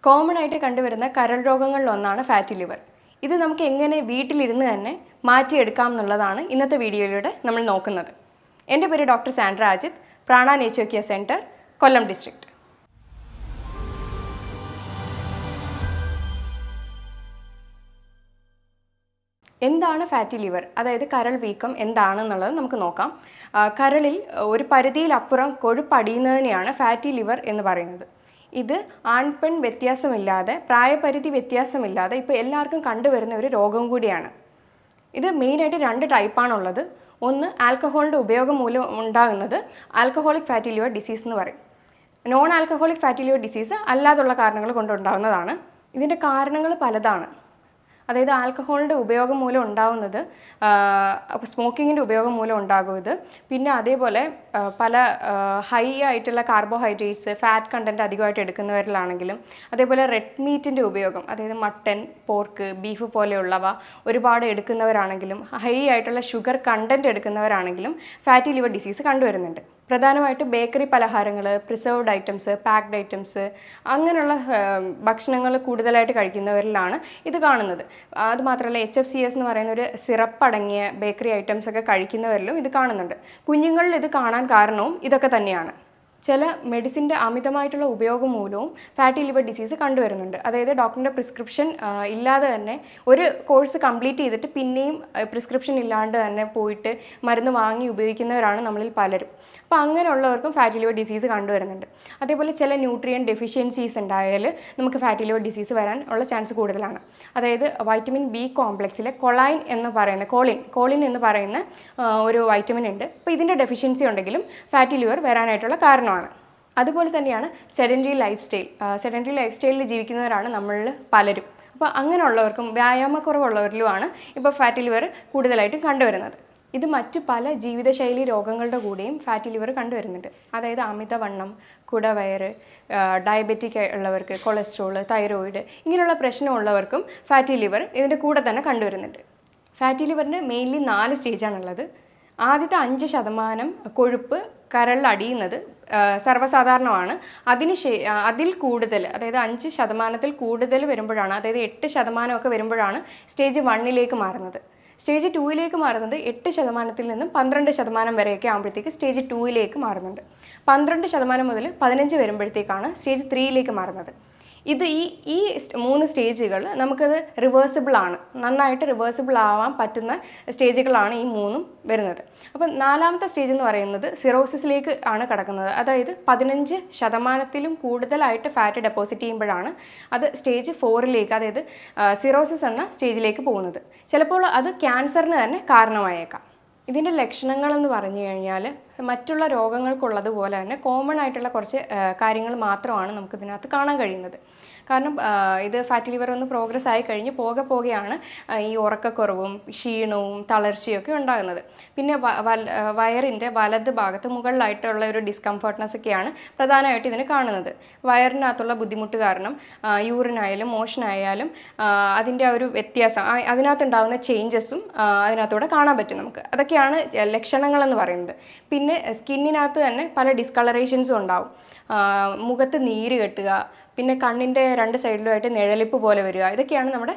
Common ആയിട്ട് കണ്ടുവരുന്ന കരൾ രോഗങ്ങളിലൊന്നാണ് ഫാറ്റി ലിവർ. ഇത് നമുക്ക് എങ്ങനെ വീട്ടിലിരുന്ന് തന്നെ മാറ്റിയെടുക്കാം എന്നുള്ളതാണ് ഇന്നത്തെ വീഡിയോയിലൂടെ നമ്മൾ നോക്കുന്നത്. എൻ്റെ പേര് doctor Sandra Ajith, Prana nature care centre, Kollam district. എന്താണ് ഫാറ്റി ലിവർ, അതായത് കരൾ വീക്കം എന്താണെന്നുള്ളത് നമുക്ക് നോക്കാം. കരളിൽ ഒരു പരിധിയിലപ്പുറം കൊഴുപ്പടിയുന്നതിനെയാണ് ഫാറ്റി ലിവർ എന്ന് പറയുന്നത്. ഇത് ആൺപെൺ വ്യത്യാസമില്ലാതെ, പ്രായപരിധി വ്യത്യാസമില്ലാതെ ഇപ്പോൾ എല്ലാവർക്കും കണ്ടുവരുന്ന ഒരു രോഗം കൂടിയാണ്. ഇത് മെയിനായിട്ട് 2 ടൈപ്പാണുള്ളത്. ഒന്ന് ആൽക്കഹോളിൻ്റെ ഉപയോഗം മൂലം ഉണ്ടാകുന്നത് ആൽക്കഹോളിക് ഫാറ്റി ലിവർ ഡിസീസ് എന്ന് പറയും. Non alcoholic fatty liver disease അല്ലാതുള്ള കാരണങ്ങൾ കൊണ്ടുണ്ടാകുന്നതാണ്. ഇതിൻ്റെ കാരണങ്ങൾ പലതാണ്. അതായത് ആൽക്കഹോളിൻ്റെ ഉപയോഗം മൂലം ഉണ്ടാകുന്നത്, സ്മോക്കിങ്ങിൻ്റെ ഉപയോഗം മൂലം ഉണ്ടാകുന്നത്, പിന്നെ അതേപോലെ പല ഹൈ ആയിട്ടുള്ള കാർബോഹൈഡ്രേറ്റ്സ്, ഫാറ്റ് കണ്ടൻറ്റ് അധികമായിട്ട് എടുക്കുന്നവരിലാണെങ്കിലും, അതേപോലെ റെഡ് മീറ്റിൻ്റെ ഉപയോഗം, അതായത് മട്ടൻ, പോർക്ക്, ബീഫ് പോലെയുള്ളവ ഒരുപാട് എടുക്കുന്നവരാണെങ്കിലും, ഹൈ ആയിട്ടുള്ള ഷുഗർ കണ്ടൻറ്റ് എടുക്കുന്നവരാണെങ്കിലും ഫാറ്റി ലിവർ ഡിസീസ് കണ്ടുവരുന്നുണ്ട്. പ്രധാനമായിട്ട് ബേക്കറി പലഹാരങ്ങൾ, പ്രിസർവ്ഡ് ഐറ്റംസ്, പാക്ഡ് ഐറ്റംസ്, അങ്ങനെയുള്ള ഭക്ഷണങ്ങൾ കൂടുതലായിട്ട് കഴിക്കുന്നവരിലാണ് ഇത് കാണുന്നത്. അതുമാത്രമല്ല HFCS എന്ന് പറയുന്ന ഒരു സിറപ്പ് അടങ്ങിയ ബേക്കറി ഐറ്റംസ് ഒക്കെ കഴിക്കുന്നവരിലും ഇത് കാണുന്നുണ്ട്. കുഞ്ഞുങ്ങളിൽ ഇത് കാണാൻ കാരണവും ഇതൊക്കെ തന്നെയാണ്. ചില മെഡിസിൻ്റെ അമിതമായിട്ടുള്ള ഉപയോഗം മൂലവും ഫാറ്റി ലിവർ ഡിസീസ് കണ്ടുവരുന്നുണ്ട്. അതായത് ഡോക്ടറിൻ്റെ പ്രിസ്ക്രിപ്ഷൻ ഇല്ലാതെ തന്നെ ഒരു കോഴ്സ് കംപ്ലീറ്റ് ചെയ്തിട്ട് പിന്നെയും പ്രിസ്ക്രിപ്ഷൻ ഇല്ലാണ്ട് തന്നെ പോയിട്ട് മരുന്ന് വാങ്ങി ഉപയോഗിക്കുന്നവരാണ് നമ്മളിൽ പലരും. അപ്പോൾ അങ്ങനെയുള്ളവർക്കും ഫാറ്റി ലിവർ ഡിസീസ് കണ്ടുവരുന്നുണ്ട്. അതേപോലെ ചില ന്യൂട്രിയൻ ഡെഫിഷ്യൻസീസ് ഉണ്ടായാൽ നമുക്ക് ഫാറ്റി ലിവർ ഡിസീസ് വരാൻ ഉള്ള ചാൻസ് കൂടുതലാണ്. അതായത് വൈറ്റമിൻ ബി കോംപ്ലക്സിലെ കോളിൻ എന്ന് പറയുന്ന ഒരു വൈറ്റമിൻ ഉണ്ട്. അപ്പോൾ ഇതിൻ്റെ ഡെഫിഷ്യൻസി ഉണ്ടെങ്കിലും ഫാറ്റി ലിവർ വരാനായിട്ടുള്ള കാരണമാണ്. അതുപോലെ തന്നെയാണ് സെഡൻറ്ററി ലൈഫ് സ്റ്റൈലിൽ ജീവിക്കുന്നവരാണ് നമ്മളിൽ പലരും. അപ്പോൾ അങ്ങനെയുള്ളവർക്കും വ്യായാമക്കുറവുള്ളവരിലുമാണ് ഇപ്പോൾ ഫാറ്റി ലിവർ കൂടുതലായിട്ടും കണ്ടുവരുന്നത്. ഇത് മറ്റു പല ജീവിതശൈലി രോഗങ്ങളുടെ കൂടെയും ഫാറ്റി ലിവർ കണ്ടുവരുന്നുണ്ട്. അതായത് അമിതവണ്ണം, കുടവയറ്, ഡയബറ്റിക് ഉള്ളവർക്ക്, കൊളസ്ട്രോൾ, തൈറോയിഡ്, ഇങ്ങനെയുള്ള പ്രശ്നമുള്ളവർക്കും ഫാറ്റി ലിവർ ഇതിൻ്റെ കൂടെ തന്നെ കണ്ടുവരുന്നുണ്ട്. ഫാറ്റി ലിവറിന് മെയിൻലി 4 സ്റ്റേജാണുള്ളത്. ആദ്യത്തെ 5% കൊഴുപ്പ് കരളിൽ അടിയുന്നത് സർവ്വസാധാരണമാണ്. അതിൽ കൂടുതൽ, അതായത് 5% കൂടുതൽ വരുമ്പോഴാണ്, അതായത് 8% വരുമ്പോഴാണ് സ്റ്റേജ് 1 മാറുന്നത്. സ്റ്റേജ് 2 മാറുന്നത് 8% നിന്നും 12% വരെയൊക്കെ ആകുമ്പോഴത്തേക്ക് സ്റ്റേജ് 2 മാറുന്നുണ്ട്. 12% മുതൽ 15 വരുമ്പോഴത്തേക്കാണ് സ്റ്റേജ് 3 മാറുന്നത്. ഇത് ഈ 3 സ്റ്റേജുകൾ നമുക്കത് റിവേഴ്സിബിളാണ്, നന്നായിട്ട് റിവേഴ്സിബിൾ ആവാൻ പറ്റുന്ന സ്റ്റേജുകളാണ് ഈ 3 വരുന്നത്. അപ്പം 4ാമത്തെ സ്റ്റേജ് എന്ന് പറയുന്നത് സിറോസിസിലേക്ക് ആണ് കടക്കുന്നത്. അതായത് 15% കൂടുതലായിട്ട് ഫാറ്റ് ഡെപ്പോസിറ്റ് ചെയ്യുമ്പോഴാണ് അത് സ്റ്റേജ് 4, അതായത് സിറോസിസ് എന്ന സ്റ്റേജിലേക്ക് പോകുന്നത്. ചിലപ്പോൾ അത് ക്യാൻസറിന് തന്നെ കാരണമായേക്കാം. ഇതിൻ്റെ ലക്ഷണങ്ങളെന്ന് പറഞ്ഞു കഴിഞ്ഞാൽ മറ്റുള്ള രോഗങ്ങൾക്കുള്ളതുപോലെ തന്നെ കോമൺ ആയിട്ടുള്ള കുറച്ച് കാര്യങ്ങൾ മാത്രമാണ് നമുക്കിതിനകത്ത് കാണാൻ കഴിയുന്നത്. കാരണം ഇത് ഫാറ്റി ലിവർ ഒന്ന് പ്രോഗ്രസ് ആയി കഴിഞ്ഞ് പോകെയാണ് ഈ ഉറക്കക്കുറവും ക്ഷീണവും തളർച്ചയൊക്കെ ഉണ്ടാകുന്നത്. പിന്നെ വയറിൻ്റെ വലത് ഭാഗത്ത് മുകളിലായിട്ടുള്ള ഒരു ഡിസ്കംഫർട്ട്നെസ് ഒക്കെയാണ് പ്രധാനമായിട്ട് ഇതിന് കാണുന്നത്. വയറിനകത്തുള്ള ബുദ്ധിമുട്ട് കാരണം യൂറിനായാലും മോഷനായാലും അതിൻ്റെ ആ ഒരു വ്യത്യാസം, അതിനകത്തുണ്ടാകുന്ന ചേഞ്ചസും അതിനകത്തൂടെ കാണാൻ പറ്റും നമുക്ക്. അതൊക്കെയാണ് ലക്ഷണങ്ങളെന്ന് പറയുന്നത്. പിന്നെ സ്കിന്നിനകത്ത് തന്നെ പല ഡിസ്കളറേഷൻസും ഉണ്ടാവും. മുഖത്ത് നീര് കെട്ടുക, പിന്നെ കണ്ണിൻ്റെ 2 സൈഡിലുമായിട്ട് നിഴലിപ്പ് പോലെ വരിക, ഇതൊക്കെയാണ് നമ്മുടെ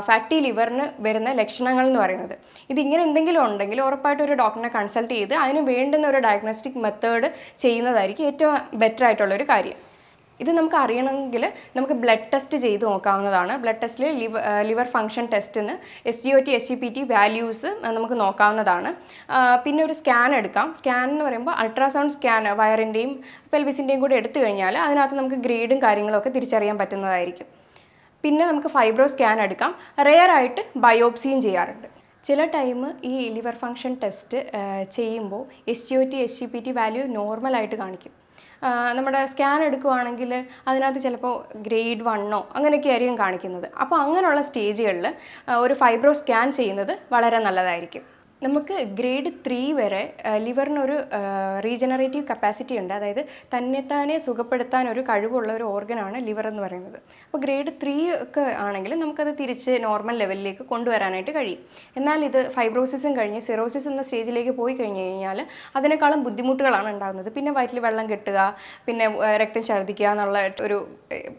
ഫാറ്റി ലിവറിന് വരുന്ന ലക്ഷണങ്ങൾ എന്ന് പറയുന്നത്. ഇതിങ്ങനെ എന്തെങ്കിലും ഉണ്ടെങ്കിൽ ഉറപ്പായിട്ട് ഒരു ഡോക്ടറിനെ കൺസൾട്ട് ചെയ്ത് അതിന് വേണ്ടുന്ന ഒരു ഡയഗ്നോസ്റ്റിക് മെത്തേഡ് ചെയ്യുന്നതായിരിക്കും ഏറ്റവും ബെറ്റർ ആയിട്ടുള്ളൊരു കാര്യം. ഇത് നമുക്ക് അറിയണമെങ്കിൽ നമുക്ക് ബ്ലഡ് ടെസ്റ്റ് ചെയ്ത് നോക്കാവുന്നതാണ്. ബ്ലഡ് ടെസ്റ്റിൽ ലിവർ ഫങ്ഷൻ ടെസ്റ്റിന് SGOT, SGPT വാല്യൂസ് നമുക്ക് നോക്കാവുന്നതാണ്. പിന്നെ ഒരു സ്കാൻ എടുക്കാം. സ്കാൻ എന്ന് പറയുമ്പോൾ അൾട്രാസൗണ്ട് സ്കാൻ വയറിൻ്റെയും പെൽവിസിൻ്റെയും കൂടി എടുത്തു കഴിഞ്ഞാൽ അതിനകത്ത് നമുക്ക് ഗ്രേഡും കാര്യങ്ങളൊക്കെ തിരിച്ചറിയാൻ പറ്റുന്നതായിരിക്കും. പിന്നെ നമുക്ക് ഫൈബ്രോ സ്കാൻ എടുക്കാം. റെയർ ആയിട്ട് ബയോപ്സിയും ചെയ്യാറുണ്ട്. ചില ടൈം ഈ ലിവർ ഫങ്ഷൻ ടെസ്റ്റ് ചെയ്യുമ്പോൾ SGOT, SGPT വാല്യൂ നോർമലായിട്ട് കാണിക്കും. നമ്മുടെ സ്കാൻ എടുക്കുകയാണെങ്കിൽ അതിനകത്ത് ചിലപ്പോൾ ഗ്രേഡ് 1 അങ്ങനെയൊക്കെ ആയിരിക്കും കാണിക്കുന്നത്. അപ്പോൾ അങ്ങനെയുള്ള സ്റ്റേജുകളിൽ ഒരു ഫൈബ്രോ സ്കാൻ ചെയ്യുന്നത് വളരെ നല്ലതായിരിക്കും. നമുക്ക് ഗ്രേഡ് 3 വരെ ലിവറിനൊരു റീജനറേറ്റീവ് കപ്പാസിറ്റി ഉണ്ട്. അതായത് തന്നെത്താനെ സുഖപ്പെടുത്താൻ ഒരു കഴിവുള്ള ഒരു ഓർഗനാണ് ലിവർ എന്ന് പറയുന്നത്. അപ്പോൾ ഗ്രേഡ് 3 ഒക്കെ ആണെങ്കിൽ നമുക്കത് തിരിച്ച് നോർമൽ ലെവലിലേക്ക് കൊണ്ടുവരാനായിട്ട് കഴിയും. എന്നാൽ ഇത് ഫൈബ്രോസിസും കഴിഞ്ഞ് സിറോസിസ് എന്ന സ്റ്റേജിലേക്ക് പോയി കഴിഞ്ഞ് കഴിഞ്ഞാൽ അതിനേക്കാളും ബുദ്ധിമുട്ടുകളാണ് ഉണ്ടാകുന്നത്. പിന്നെ വയറ്റിൽ വെള്ളം കെട്ടുക, പിന്നെ രക്തം ഛർദ്ദിക്കുക എന്നുള്ള ഒരു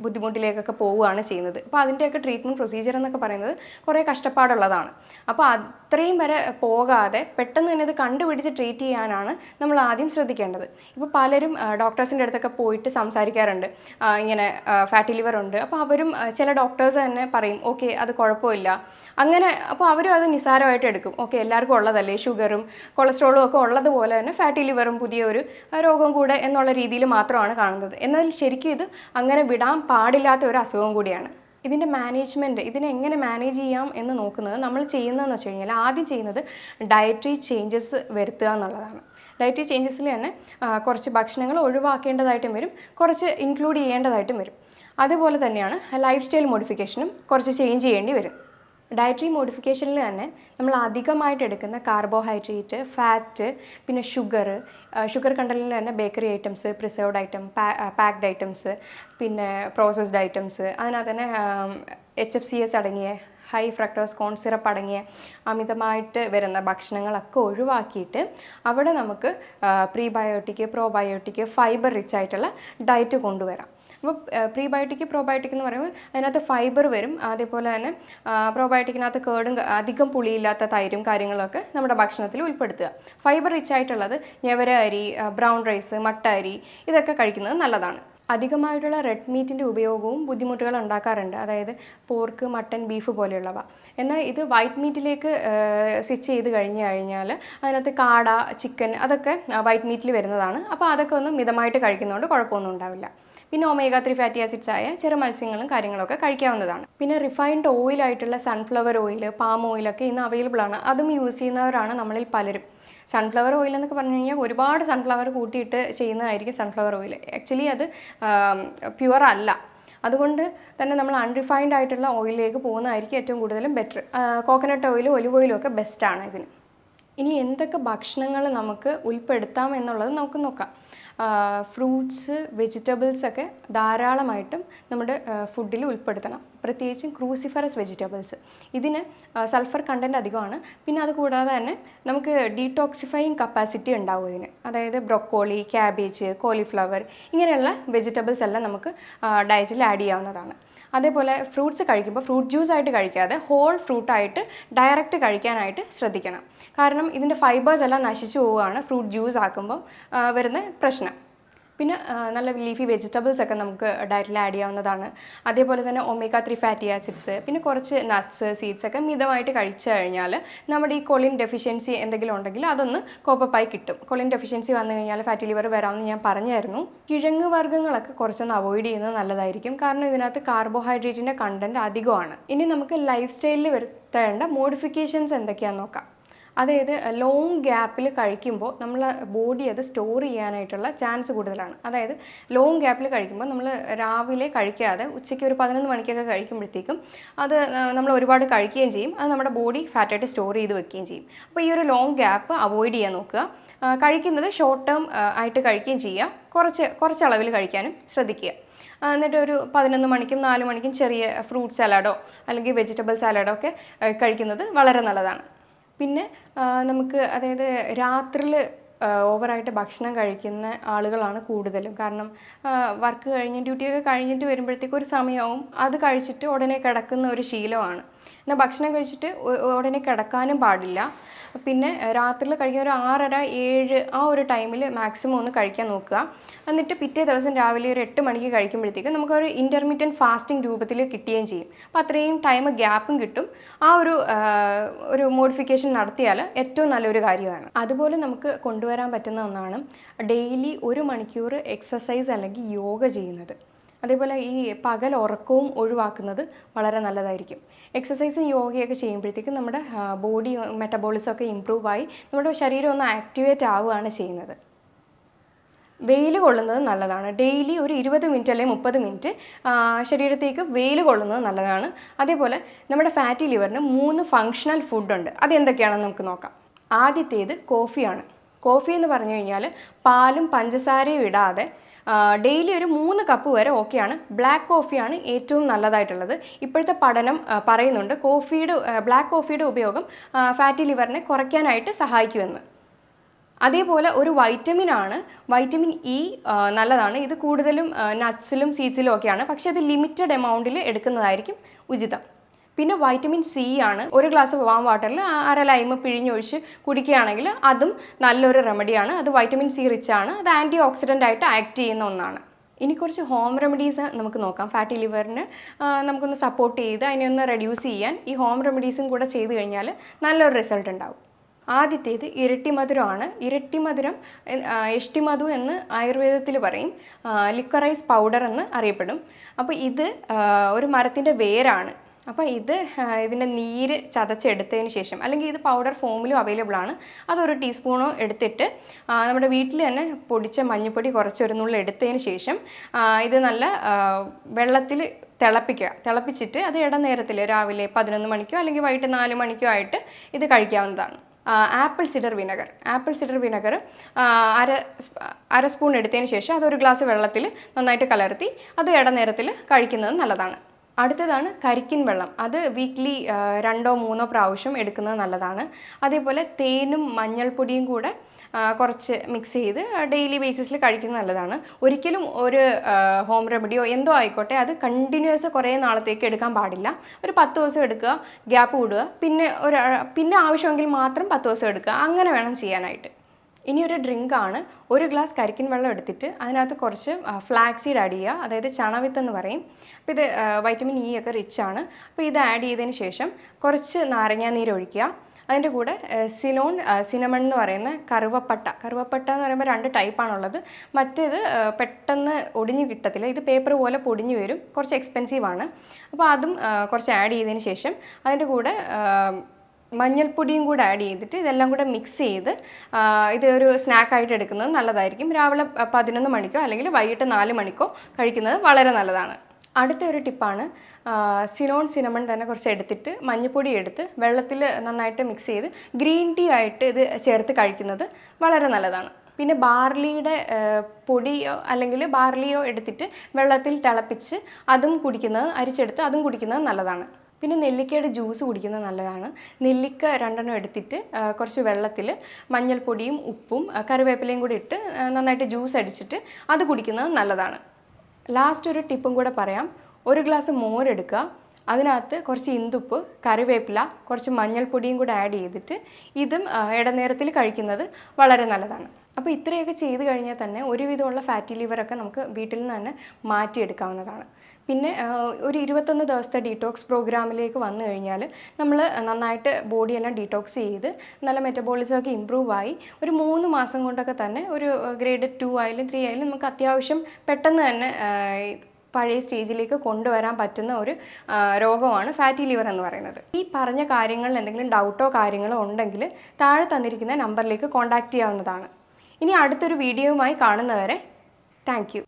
ബുദ്ധിമുട്ടിലേക്കൊക്കെ പോവുകയാണ് ചെയ്യുന്നത്. അപ്പോൾ അതിൻ്റെയൊക്കെ ട്രീറ്റ്മെൻറ്റ് പ്രൊസീജിയർ എന്നൊക്കെ പറയുന്നത് കുറേ കഷ്ടപ്പാടുള്ളതാണ്. അപ്പോൾ അത്രയും വരെ പോകാതെ പെട്ടെന്ന് തന്നെ ഇത് കണ്ടുപിടിച്ച് ട്രീറ്റ് ചെയ്യാനാണ് നമ്മൾ ആദ്യം ശ്രദ്ധിക്കേണ്ടത്. ഇപ്പോൾ പലരും ഡോക്ടേഴ്സിൻ്റെ അടുത്തൊക്കെ പോയിട്ട് സംസാരിക്കാറുണ്ട്, ഇങ്ങനെ ഫാറ്റി ലിവർ ഉണ്ട്. അപ്പോൾ അവരും ചില ഡോക്ടേഴ്സ് തന്നെ പറയും ഓക്കെ അത് കുഴപ്പമില്ല അങ്ങനെ. അപ്പോൾ അവരും അത് നിസ്സാരമായിട്ട് എടുക്കും. ഓക്കെ എല്ലാവർക്കും ഉള്ളതല്ലേ, ഷുഗറും കൊളസ്ട്രോളും ഒക്കെ ഉള്ളതുപോലെ തന്നെ ഫാറ്റി ലിവറും പുതിയൊരു രോഗം കൂടെ എന്നുള്ള രീതിയിൽ മാത്രമാണ് കാണുന്നത്. എന്നാൽ ശരിക്കും ഇത് അങ്ങനെ വിടാൻ പാടില്ലാത്ത ഒരു അസുഖം കൂടിയാണ്. ഇതിൻ്റെ മാനേജ്മെൻറ്റ്, ഇതിനെ എങ്ങനെ മാനേജ് ചെയ്യാം എന്ന് നോക്കുന്നത് നമ്മൾ ചെയ്യുന്നതെന്ന് വെച്ച് കഴിഞ്ഞാൽ ആദ്യം ചെയ്യുന്നത് ഡയറ്ററി ചേഞ്ചസ് വരുത്തുക എന്നുള്ളതാണ്. ഡയറ്ററി ചേഞ്ചസിൽ തന്നെ കുറച്ച് ഭക്ഷണങ്ങൾ ഒഴിവാക്കേണ്ടതായിട്ടും വരും, കുറച്ച് ഇൻക്ലൂഡ് ചെയ്യേണ്ടതായിട്ടും വരും. അതുപോലെ തന്നെയാണ് ലൈഫ് സ്റ്റൈൽ മോഡിഫിക്കേഷനും കുറച്ച് ചേഞ്ച് ചെയ്യേണ്ടി വരും. ഡയറ്ററി മോഡിഫിക്കേഷനിൽ തന്നെ നമ്മൾ അധികമായിട്ട് എടുക്കുന്ന കാർബോഹൈഡ്രേറ്റ്, ഫാറ്റ്, പിന്നെ ഷുഗർ കണ്ടന്റിൽ തന്നെ bakery items, preserved item, packed items, പിന്നെ പ്രോസസ്ഡ് ഐറ്റംസ്, അതിനകത്ത് തന്നെ HFCS അടങ്ങിയ ഹൈ ഫ്രക്ടോസ് കോൺ സിറപ്പ് അടങ്ങിയ അമിതമായിട്ട് വരുന്ന ഭക്ഷണങ്ങളൊക്കെ ഒഴിവാക്കിയിട്ട് അവിടെ നമുക്ക് പ്രീബയോട്ടിക്, പ്രോബയോട്ടിക്, ഫൈബർ റിച്ച് ആയിട്ടുള്ള ഡയറ്റ് കൊണ്ടുവരാം. അപ്പോൾ പ്രീബയോട്ടിക്, പ്രോബയോട്ടിക് എന്ന് പറയുമ്പോൾ അതിനകത്ത് ഫൈബർ വരും. അതേപോലെ തന്നെ പ്രോബയോട്ടിക്കിനകത്ത് കേടും അധികം പുളിയില്ലാത്ത തൈരും കാര്യങ്ങളൊക്കെ നമ്മുടെ ഭക്ഷണത്തിൽ ഉൾപ്പെടുത്തുക. ഫൈബർ റിച്ച് ആയിട്ടുള്ളത് ഞവര അരി, ബ്രൗൺ റൈസ്, മട്ട അരി ഇതൊക്കെ കഴിക്കുന്നത് നല്ലതാണ്. അധികമായിട്ടുള്ള റെഡ് മീറ്റിൻ്റെ ഉപയോഗവും ബുദ്ധിമുട്ടുകൾ ഉണ്ടാക്കാറുണ്ട്, അതായത് പോർക്ക്, മട്ടൻ, ബീഫ് പോലെയുള്ളവ. എന്നാൽ ഇത് വൈറ്റ് മീറ്റിലേക്ക് സ്വിച്ച് ചെയ്ത് കഴിഞ്ഞാൽ അതിനകത്ത് കാട, ചിക്കൻ അതൊക്കെ വൈറ്റ് മീറ്റിൽ വരുന്നതാണ്. അപ്പോൾ അതൊക്കെ ഒന്ന് മിതമായിട്ട് കഴിക്കുന്നതുകൊണ്ട് കുഴപ്പമൊന്നും ഉണ്ടാവില്ല. പിന്നെ ഒമേഗ 3 ഫാറ്റി ആസിഡ്സ് ആയ ചെറു മത്സ്യങ്ങളും കാര്യങ്ങളൊക്കെ കഴിക്കാവുന്നതാണ്. പിന്നെ റിഫൈൻഡ് ഓയിലായിട്ടുള്ള സൺഫ്ലവർ ഓയിൽ, പാം ഓയിലൊക്കെ ഇന്ന് അവൈലബിൾ ആണ്. അതും യൂസ് ചെയ്യുന്നവരാണ് നമ്മളിൽ പലരും. സൺഫ്ലവർ ഓയിൽ എന്നൊക്കെ പറഞ്ഞു കഴിഞ്ഞാൽ ഒരുപാട് സൺഫ്ലവർ കൂട്ടിയിട്ട് ചെയ്യുന്നതായിരിക്കും സൺഫ്ലവർ ഓയിൽ. ആക്ച്വലി അത് പ്യുവർ അല്ല. അതുകൊണ്ട് തന്നെ നമ്മൾ അൺറിഫൈൻഡ് ആയിട്ടുള്ള ഓയിലിലേക്ക് പോകുന്നതായിരിക്കും ഏറ്റവും കൂടുതലും ബെറ്റർ. കോക്കനട്ട് ഓയിലും ഒലിവ് ഓയിലും ഒക്കെ ബെസ്റ്റാണ് ഇതിന്. ഇനി എന്തൊക്കെ ഭക്ഷണങ്ങൾ നമുക്ക് ഉൾപ്പെടുത്താം എന്നുള്ളത് നമുക്ക് നോക്കാം. ഫ്രൂട്ട്സ്, വെജിറ്റബിൾസ് ഒക്കെ ധാരാളമായിട്ടും നമ്മുടെ ഫുഡിൽ ഉൾപ്പെടുത്തണം. പ്രത്യേകിച്ചും ക്രൂസിഫറസ് വെജിറ്റബിൾസ്. ഇതിന് സൾഫർ കണ്ടൻറ്റ് അധികമാണ്. പിന്നെ അതുകൂടാതെ തന്നെ നമുക്ക് ഡീടോക്സിഫയിങ് കപ്പാസിറ്റി ഉണ്ടാവും ഇതിന്. അതായത് ബ്രൊക്കോളി, ക്യാബേജ്, കോളിഫ്ലവർ ഇങ്ങനെയുള്ള വെജിറ്റബിൾസ് എല്ലാം നമുക്ക് ഡയറ്റിൽ ആഡ് ചെയ്യാവുന്നതാണ്. അതേപോലെ ഫ്രൂട്ട്സ് കഴിക്കുമ്പോൾ ഫ്രൂട്ട് ജ്യൂസ് ആയിട്ട് കഴിക്കാതെ ഹോൾ ഫ്രൂട്ടായിട്ട് ഡയറക്റ്റ് കഴിക്കാനായിട്ട് ശ്രദ്ധിക്കണം. കാരണം ഇതിൻ്റെ ഫൈബേഴ്സ് എല്ലാം നശിച്ചു പോവുകയാണ് ഫ്രൂട്ട് ജ്യൂസ് ആക്കുമ്പോൾ വരുന്ന പ്രശ്നം. പിന്നെ നല്ല ലീഫി വെജിറ്റബിൾസ് ഒക്കെ നമുക്ക് ഡയറ്റിൽ ആഡ് ചെയ്യാവുന്നതാണ്. അതേപോലെ തന്നെ ഒമേഗ 3 ഫാറ്റി ആസിഡ്സ്, പിന്നെ കുറച്ച് നട്ട്സ്, സീഡ്സ് ഒക്കെ മിതമായിട്ട് കഴിച്ചു കഴിഞ്ഞാൽ നമ്മുടെ ഈ കൊളിൻ ഡെഫിഷ്യൻസി എന്തെങ്കിലും ഉണ്ടെങ്കിൽ അതൊന്ന് കോപ്പപ്പായി കിട്ടും. കൊളിൻ ഡെഫിഷ്യൻസി വന്നു കഴിഞ്ഞാൽ ഫാറ്റി ലിവർ വരാമെന്ന് ഞാൻ പറഞ്ഞായിരുന്നു. കിഴങ്ങ് വർഗ്ഗങ്ങളൊക്കെ കുറച്ചൊന്ന് അവോയ്ഡ് ചെയ്യുന്നത് നല്ലതായിരിക്കും. കാരണം ഇതിനകത്ത് കാർബോഹൈഡ്രേറ്റിൻ്റെ കണ്ടൻറ്റ് അധികമാണ്. ഇനി നമുക്ക് ലൈഫ് സ്റ്റൈലിൽ വരുത്തേണ്ട മോഡിഫിക്കേഷൻസ് എന്തൊക്കെയാണെന്ന് നോക്കാം. അതായത് ലോങ് ഗ്യാപ്പിൽ കഴിക്കുമ്പോൾ നമ്മൾ ബോഡി അത് സ്റ്റോർ ചെയ്യാനായിട്ടുള്ള ചാൻസ് കൂടുതലാണ്. അതായത് ലോങ് ഗ്യാപ്പിൽ കഴിക്കുമ്പോൾ നമ്മൾ രാവിലെ കഴിക്കാതെ ഉച്ചയ്ക്ക് ഒരു 11 മണിക്കൊക്കെ കഴിക്കുമ്പോഴത്തേക്കും അത് നമ്മൾ ഒരുപാട് കഴിക്കുകയും ചെയ്യും. അത് നമ്മുടെ ബോഡി ഫാറ്റായിട്ട് സ്റ്റോർ ചെയ്ത് വെക്കുകയും ചെയ്യും. അപ്പോൾ ഈ ഒരു ലോങ് ഗ്യാപ്പ് അവോയ്ഡ് ചെയ്യാൻ നോക്കുക. കഴിക്കുന്നത് ഷോർട്ട് ടേം ആയിട്ട് കഴിക്കുകയും ചെയ്യുക. കുറച്ച് അളവിൽ കഴിക്കാനും ശ്രദ്ധിക്കുക. എന്നിട്ട് ഒരു 11 മണിക്കും 4 മണിക്കും ചെറിയ ഫ്രൂട്ട് സാലഡോ അല്ലെങ്കിൽ വെജിറ്റബിൾ സാലഡോ ഒക്കെ കഴിക്കുന്നത് വളരെ നല്ലതാണ്. പിന്നെ നമുക്ക് അതായത് രാത്രിയിൽ ഓവറായിട്ട് ഭക്ഷണം കഴിക്കുന്ന ആളുകളാണ് കൂടുതലും. കാരണം വർക്ക് കഴിഞ്ഞ് ഡ്യൂട്ടിയൊക്കെ കഴിഞ്ഞിട്ട് വരുമ്പോഴത്തേക്കും ഒരു സമയവും അത് കഴിച്ചിട്ട് ഉടനെ കിടക്കുന്ന ഒരു ശീലമാണ്. എന്നാൽ ഭക്ഷണം കഴിച്ചിട്ട് ഉടനെ കിടക്കാനും പാടില്ല. പിന്നെ രാത്രിയിൽ കഴിക്കുന്ന ഒരു 6:30, 7 ആ ഒരു ടൈമിൽ മാക്സിമം ഒന്ന് കഴിക്കാൻ നോക്കുക. എന്നിട്ട് പിറ്റേ ദിവസം രാവിലെ ഒരു 8 മണിക്ക് കഴിക്കുമ്പോഴത്തേക്കും നമുക്കൊരു ഇൻ്റർമീഡിയറ്റ് ഫാസ്റ്റിംഗ് രൂപത്തിൽ കിട്ടുകയും ചെയ്യും. അപ്പോൾ അത്രയും ടൈം ഗ്യാപ്പും കിട്ടും. ആ ഒരു മോഡിഫിക്കേഷൻ നടത്തിയാൽ ഏറ്റവും നല്ലൊരു കാര്യമാണ്. അതുപോലെ നമുക്ക് കൊണ്ടുവരാൻ പറ്റുന്ന ഒന്നാണ് ഡെയിലി 1 മണിക്കൂർ എക്സസൈസ് അല്ലെങ്കിൽ യോഗ ചെയ്യുന്നത്. അതേപോലെ ഈ പകൽ ഉറക്കവും ഒഴിവാക്കുന്നത് വളരെ നല്ലതായിരിക്കും. എക്സസൈസും യോഗയൊക്കെ ചെയ്യുമ്പോഴത്തേക്കും നമ്മുടെ ബോഡി മെറ്റബോളിസം ഒക്കെ ഇമ്പ്രൂവ് ആയി നമ്മുടെ ശരീരം ഒന്ന് ആക്ടിവേറ്റ് ആവുകയാണ് ചെയ്യുന്നത്. വെയിൽ കൊള്ളുന്നത് നല്ലതാണ്. ഡെയിലി ഒരു 20 മിനിറ്റ് അല്ലെങ്കിൽ 30 മിനിറ്റ് ശരീരത്തേക്ക് വെയിൽ കൊള്ളുന്നത് നല്ലതാണ്. അതേപോലെ നമ്മുടെ ഫാറ്റി ലിവറിന് 3 ഫങ്ഷണൽ ഫുഡുണ്ട്. അതെന്തൊക്കെയാണെന്ന് നമുക്ക് നോക്കാം. ആദ്യത്തേത് കോഫിയാണ്. കോഫി എന്ന് പറഞ്ഞു കഴിഞ്ഞാൽ പാലും പഞ്ചസാരയും ഇടാതെ ഡെയിലി ഒരു 3 കപ്പ് വരെ ഓക്കെയാണ്. ബ്ലാക്ക് കോഫിയാണ് ഏറ്റവും നല്ലതായിട്ടുള്ളത്. ഇപ്പോഴത്തെ പഠനം പറയുന്നുണ്ട് ബ്ലാക്ക് കോഫിയുടെ ഉപയോഗം ഫാറ്റി ലിവറിനെ കുറയ്ക്കാനായിട്ട് സഹായിക്കുമെന്ന്. അതേപോലെ ഒരു വൈറ്റമിനാണ് വൈറ്റമിൻ ഇ. നല്ലതാണ്. ഇത് കൂടുതലും നട്ട്സിലും സീഡ്സിലും ഒക്കെയാണ്. പക്ഷേ അത് ലിമിറ്റഡ് എമൗണ്ടിൽ എടുക്കുന്നതായിരിക്കും ഉചിതം. പിന്നെ വൈറ്റമിൻ സി ആണ്. ഒരു ഗ്ലാസ് വാം വാട്ടറിൽ 1/2 ലൈമ് പിഴിഞ്ഞൊഴിച്ച് കുടിക്കുകയാണെങ്കിൽ അതും നല്ലൊരു റെമഡിയാണ്. അത് വൈറ്റമിൻ സി റിച്ച് ആണ്. അത് ആൻറ്റി ഓക്സിഡൻ്റ് ആയിട്ട് ആക്ട് ചെയ്യുന്ന ഒന്നാണ്. ഇനി കുറച്ച് ഹോം റെമഡീസ് നമുക്ക് നോക്കാം. ഫാറ്റി ലിവറിന് നമുക്കൊന്ന് സപ്പോർട്ട് ചെയ്ത് അതിനെ ഒന്ന് റെഡ്യൂസ് ചെയ്യാൻ ഈ ഹോം റെമഡീസും കൂടെ ചെയ്ത് കഴിഞ്ഞാൽ നല്ലൊരു റിസൾട്ട് ഉണ്ടാവും. ആദ്യത്തേത് ഇരട്ടിമധുരമാണ്. ഇരട്ടിമധുരം എഷ്ടിമധു എന്ന് ആയുർവേദത്തിൽ പറയും. ലിക്വറൈസ് പൗഡർ എന്ന് അറിയപ്പെടും. അപ്പോൾ ഇത് ഒരു മരത്തിൻ്റെ വേരാണ്. അപ്പോൾ ഇതിൻ്റെ നീര് ചതച്ചെടുത്തതിന് ശേഷം, അല്ലെങ്കിൽ ഇത് പൗഡർ ഫോമിലും അവൈലബിൾ ആണ്, അതൊരു ടീസ്പൂണോ എടുത്തിട്ട് നമ്മുടെ വീട്ടിൽ തന്നെ പൊടിച്ച മഞ്ഞൾപ്പൊടി കുറച്ചൊരു നുള്ളിൽ എടുത്തതിന് ശേഷം ഇത് നല്ല വെള്ളത്തിൽ തിളപ്പിച്ചിട്ട് അത് ഇടനേരത്തിൽ രാവിലെ 11 മണിക്കോ അല്ലെങ്കിൽ വൈകിട്ട് 4 മണിക്കോ ആയിട്ട് ഇത് കഴിക്കാവുന്നതാണ്. ആപ്പിൾ സിഡർ വിനെഗർ അര സ്പൂൺ എടുത്തതിന് ശേഷം അതൊരു ഗ്ലാസ് വെള്ളത്തിൽ നന്നായിട്ട് കലർത്തി അത് ഇടനേരത്തിൽ കഴിക്കുന്നത് നല്ലതാണ്. അടുത്തതാണ് കരിക്കിൻ വെള്ളം. അത് വീക്ക്ലി 2-3 പ്രാവശ്യം എടുക്കുന്നത് നല്ലതാണ്. അതേപോലെ തേനും മഞ്ഞൾപ്പൊടിയും കൂടെ കുറച്ച് മിക്സ് ചെയ്ത് ഡെയിലി ബേസിസിൽ കഴിക്കുന്നത് നല്ലതാണ്. ഒരിക്കലും ഒരു ഹോം റെമഡിയോ എന്തോ ആയിക്കോട്ടെ അത് കണ്ടിന്യൂസ് കുറേ നാളത്തേക്ക് എടുക്കാൻ പാടില്ല. ഒരു 10 ദിവസം എടുക്കുക, ഗ്യാപ്പ് വിടുക, പിന്നെ ആവശ്യമെങ്കിൽ മാത്രം 10 ദിവസം എടുക്കുക. അങ്ങനെ വേണം ചെയ്യാനായിട്ട്. ഇനി ഒരു ഡ്രിങ്കാണ്. 1 ഗ്ലാസ് കരിക്കിൻ വെള്ളം എടുത്തിട്ട് അതിനകത്ത് കുറച്ച് ഫ്ലാക്സ് സീഡ് ആഡ് ചെയ്യുക. അതായത് ചണവിത്ത് എന്ന് പറയും. അപ്പോൾ ഇത് വൈറ്റമിൻ ഇ ഒക്കെ റിച്ച് ആണ്. അപ്പോൾ ഇത് ആഡ് ചെയ്തതിന് ശേഷം കുറച്ച് നാരങ്ങാനീര് ഒഴിക്കുക. അതിൻ്റെ കൂടെ സിനമൺ എന്ന് പറയുന്ന കറുവപ്പട്ട എന്ന് പറയുമ്പോൾ 2 ടൈപ്പാണുള്ളത്. മറ്റേത് പെട്ടെന്ന് ഒടിഞ്ഞു കിട്ടത്തില്ല. ഇത് പേപ്പർ പോലെ പൊടിഞ്ഞു വരും. കുറച്ച് എക്സ്പെൻസീവാണ്. അപ്പോൾ അതും കുറച്ച് ആഡ് ചെയ്തതിന് ശേഷം അതിൻ്റെ കൂടെ മഞ്ഞൾപ്പൊടിയും കൂടെ ആഡ് ചെയ്തിട്ട് ഇതെല്ലാം കൂടെ മിക്സ് ചെയ്ത് ഇത് ഒരു സ്നാക്കായിട്ട് എടുക്കുന്നത് നല്ലതായിരിക്കും. രാവിലെ 11 മണിക്കോ അല്ലെങ്കിൽ വൈകിട്ട് 4 മണിക്കോ കഴിക്കുന്നത് വളരെ നല്ലതാണ്. അടുത്ത ഒരു ടിപ്പാണ് സിനമൺ തന്നെ കുറച്ച് എടുത്തിട്ട് മഞ്ഞൾപ്പൊടി എടുത്ത് വെള്ളത്തിൽ നന്നായിട്ട് മിക്സ് ചെയ്ത് ഗ്രീൻ ടീ ആയിട്ട് ഇത് ചേർത്ത് കഴിക്കുന്നത് വളരെ നല്ലതാണ്. പിന്നെ ബാർലിയുടെ പൊടിയോ അല്ലെങ്കിൽ ബാർലിയോ എടുത്തിട്ട് വെള്ളത്തിൽ തിളപ്പിച്ച് അരിച്ചെടുത്ത് അതും കുടിക്കുന്നത് നല്ലതാണ്. പിന്നെ നെല്ലിക്കയുടെ ജ്യൂസ് കുടിക്കുന്നത് നല്ലതാണ്. നെല്ലിക്ക 2 എടുത്തിട്ട് കുറച്ച് വെള്ളത്തിൽ മഞ്ഞൾപ്പൊടിയും ഉപ്പും കറിവേപ്പിലയും കൂടി ഇട്ട് നന്നായിട്ട് ജ്യൂസ് അടിച്ചിട്ട് അത് കുടിക്കുന്നത് നല്ലതാണ്. ലാസ്റ്റ് ഒരു ടിപ്പും കൂടെ പറയാം. 1 ഗ്ലാസ് മോരെടുക്കുക. അതിനകത്ത് കുറച്ച് ഇന്ദുപ്പ്, കറിവേപ്പില, കുറച്ച് മഞ്ഞൾപ്പൊടിയും കൂടെ ആഡ് ചെയ്തിട്ട് ഇതും ഇടനേരത്തിൽ കഴിക്കുന്നത് വളരെ നല്ലതാണ്. അപ്പോൾ ഇത്രയൊക്കെ ചെയ്ത് കഴിഞ്ഞാൽ തന്നെ ഒരുവിധമുള്ള ഫാറ്റി ലിവറൊക്കെ നമുക്ക് വീട്ടിൽ നിന്ന് തന്നെ മാറ്റിയെടുക്കാവുന്നതാണ്. പിന്നെ ഒരു 21 ദിവസത്തെ ഡീറ്റോക്സ് പ്രോഗ്രാമിലേക്ക് വന്നു കഴിഞ്ഞാൽ നമ്മൾ നന്നായിട്ട് ബോഡിയെല്ലാം ഡീറ്റോക്സ് ചെയ്ത് നല്ല മെറ്റബോളിസമൊക്കെ ഇമ്പ്രൂവ് ആയി ഒരു 3 മാസം കൊണ്ടൊക്കെ തന്നെ ഒരു ഗ്രേഡ് 2 ആയാലും 3 ആയാലും നമുക്ക് അത്യാവശ്യം പെട്ടെന്ന് തന്നെ പഴയ സ്റ്റേജിലേക്ക് കൊണ്ടുവരാൻ പറ്റുന്ന ഒരു രോഗമാണ് ഫാറ്റി ലിവർ എന്ന് പറയുന്നത്. ഈ പറഞ്ഞ കാര്യങ്ങളിൽ എന്തെങ്കിലും ഡൗട്ടോ കാര്യങ്ങളോ ഉണ്ടെങ്കിൽ താഴെ തന്നിരിക്കുന്ന നമ്പറിലേക്ക് കോൺടാക്റ്റ് ചെയ്യാവുന്നതാണ്. ഇനി അടുത്തൊരു വീഡിയോയുമായി കാണുന്നവരെ താങ്ക് യു.